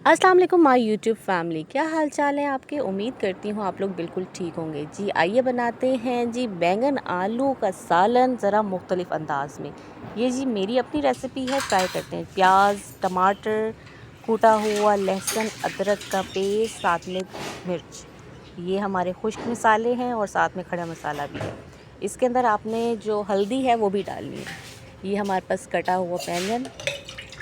अस्सलाम वालेकुम my YouTube family, क्या हाल चाल है आपके। उम्मीद करती हूँ आप लोग बिल्कुल ठीक होंगे। जी आइए बनाते हैं जी बैंगन आलू का सालन ज़रा मुख्तलिफ अंदाज में। ये जी मेरी अपनी रेसिपी है, ट्राई करते हैं। प्याज, टमाटर, कूटा हुआ लहसुन, अदरक का पेस्ट, साथ में मिर्च, ये हमारे खुश्क मसाले हैं और साथ में खड़ा मसाला भी है। इसके अंदर आपने जो हल्दी है वो भी डालनी है। ये हमारे पास कटा हुआ बैंगन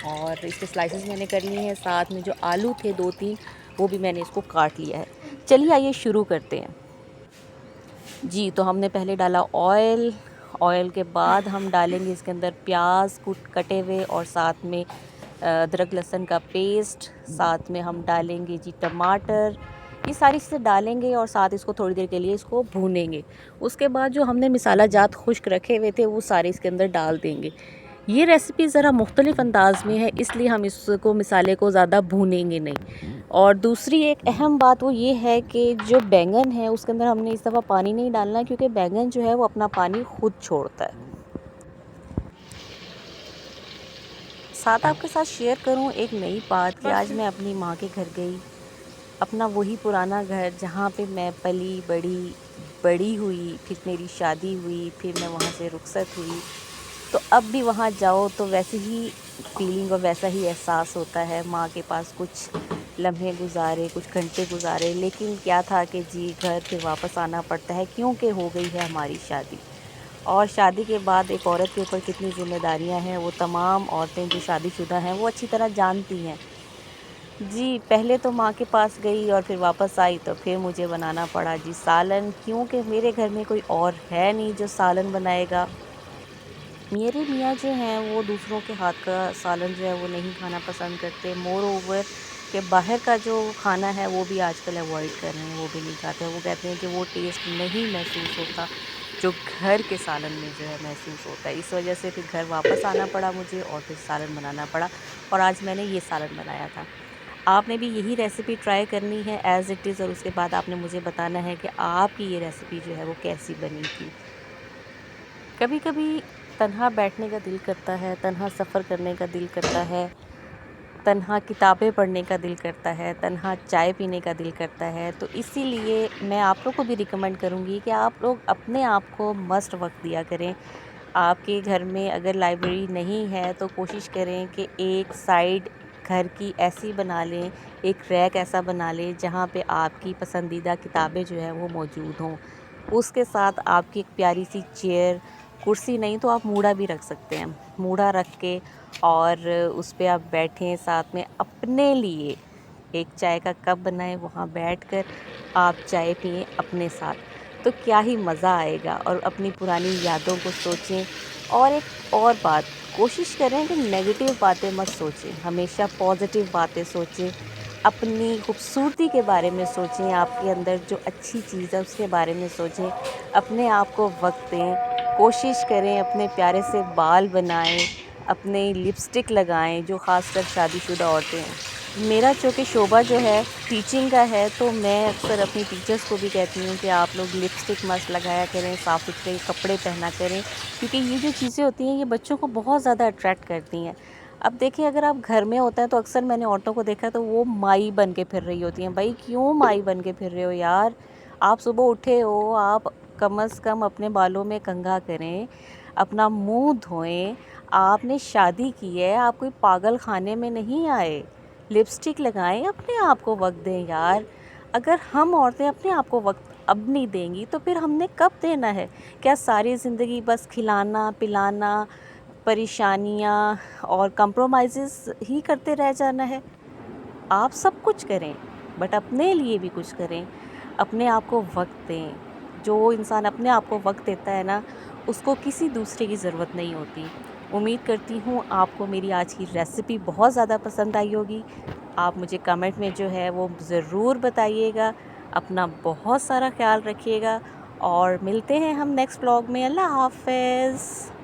और इसके स्लाइसेस मैंने कर लिए हैं। साथ में जो आलू थे 2-3 वो भी मैंने इसको काट लिया है। चलिए आइए शुरू करते हैं। जी तो हमने पहले डाला ऑयल। ऑयल के बाद हम डालेंगे इसके अंदर प्याज कटे हुए और साथ में अदरक लहसुन का पेस्ट। साथ में हम डालेंगे जी टमाटर। ये सारी चीज़ें डालेंगे और साथ इसको थोड़ी देर के लिए इसको भूनेंगे। उसके बाद जो हमने मसाला जात खुश्क रखे हुए थे वो सारे इसके अंदर डाल देंगे। ये रेसिपी ज़रा मुख्तलिफ अंदाज में है, इसलिए हम इसको मसाले को ज़्यादा भूनेंगे नहीं। और दूसरी एक अहम बात वो ये है कि जो बैंगन है उसके अंदर हमने इस दफ़ा पानी नहीं डालना, क्योंकि बैंगन जो है वो अपना पानी खुद छोड़ता है। साथ आपके साथ शेयर करूं एक नई बात कि आज मैं अपनी माँ के घर गई, अपना वही पुराना घर जहाँ पे मैं पली बड़ी हुई, फिर मेरी शादी हुई, फिर मैं वहाँ से रुखसत हुई। तो अब भी वहाँ जाओ तो वैसे ही फीलिंग और वैसा ही एहसास होता है। माँ के पास कुछ लम्हे गुजारे, कुछ घंटे गुजारे, लेकिन क्या था कि जी घर फिर वापस आना पड़ता है, क्योंकि हो गई है हमारी शादी। और शादी के बाद एक औरत के ऊपर कितनी ज़िम्मेदारियाँ हैं वो तमाम औरतें जो शादीशुदा हैं वो अच्छी तरह जानती हैं। जी पहले तो माँ के पास गई और फिर वापस आई तो फिर मुझे बनाना पड़ा जी सालन, क्योंकि मेरे घर में कोई और है नहीं जो सालन बनाएगा। मेरे मियाँ जो हैं वो दूसरों के हाथ का सालन जो है वो नहीं खाना पसंद करते। मोर ओवर के बाहर का जो खाना है वो भी आजकल अवॉइड कर रहे हैं, वो भी नहीं खाते। वो कहते हैं कि वो टेस्ट नहीं महसूस होता जो घर के सालन में जो है महसूस होता है। इस वजह से फिर घर वापस आना पड़ा मुझे और फिर सालन बनाना पड़ा, और आज मैंने ये सालन बनाया था। आपने भी यही रेसिपी ट्राई करनी है एज़ इट इज़, और उसके बाद आपने मुझे बताना है कि आपकी ये रेसिपी जो है वो कैसी बनी थी। कभी कभी तन्हा बैठने का दिल करता है, तन्हा सफ़र करने का दिल करता है, तन्हा किताबें पढ़ने का दिल करता है, तन्हा चाय पीने का दिल करता है। तो इसीलिए मैं आप लोग को भी रिकमेंड करूँगी कि आप लोग अपने आप को मस्ट वक्त दिया करें। आपके घर में अगर लाइब्रेरी नहीं है तो कोशिश करें कि एक साइड घर की ऐसी बना लें, एक रैक ऐसा बना लें जहाँ पे आपकी पसंदीदा किताबें जो है वो मौजूद हों। उसके साथ आपकी एक प्यारी सी चेयर, कुर्सी नहीं तो आप मूढ़ा भी रख सकते हैं। मूढ़ा रख के और उस पे आप बैठें, साथ में अपने लिए एक चाय का कप बनाएं, वहाँ बैठकर आप चाय पिएं अपने साथ, तो क्या ही मज़ा आएगा। और अपनी पुरानी यादों को सोचें। और एक और बात, कोशिश करें कि नेगेटिव बातें मत सोचें, हमेशा पॉजिटिव बातें सोचें। अपनी खूबसूरती के बारे में सोचें, आपके अंदर जो अच्छी चीज़ है उसके बारे में सोचें। अपने आप को वक्त दें, कोशिश करें अपने प्यारे से बाल बनाएं, अपने लिपस्टिक लगाएं, जो ख़ासकर शादीशुदा औरतें हैं। मेरा चूँकि शोबा जो है टीचिंग का है, तो मैं अक्सर अपनी टीचर्स को भी कहती हूँ कि आप लोग लिपस्टिक मस्त लगाया करें, साफ़ सुथरे कपड़े पहना करें, क्योंकि ये जो चीज़ें होती हैं ये बच्चों को बहुत ज़्यादा अट्रैक्ट करती हैं। अब देखिए, अगर आप घर में होते हैं तो अक्सर मैंने औरतों को देखा है तो वो माई बन के फिर रही होती हैं। भाई क्यों माई बन के फिर रहे हो यार, आप सुबह उठे हो, आप कम से कम अपने बालों में कंघा करें, अपना मुंह धोएं। आपने शादी की है, आप कोई पागल खाने में नहीं आए। लिपस्टिक लगाएं, अपने आप को वक्त दें यार। अगर हम औरतें अपने आप को वक्त अब नहीं देंगी तो फिर हमने कब देना है। क्या सारी ज़िंदगी बस खिलाना पिलाना, परेशानियाँ और कंप्रोमाइज़ेस ही करते रह जाना है। आप सब कुछ करें बट अपने लिए भी कुछ करें, अपने आप को वक्त दें। जो इंसान अपने आप को वक्त देता है ना, उसको किसी दूसरे की ज़रूरत नहीं होती। उम्मीद करती हूँ आपको मेरी आज की रेसिपी बहुत ज़्यादा पसंद आई होगी। आप मुझे कमेंट में जो है वो ज़रूर बताइएगा। अपना बहुत सारा ख्याल रखिएगा और मिलते हैं हम नेक्स्ट व्लॉग में। अल्लाह हाफ़िज़।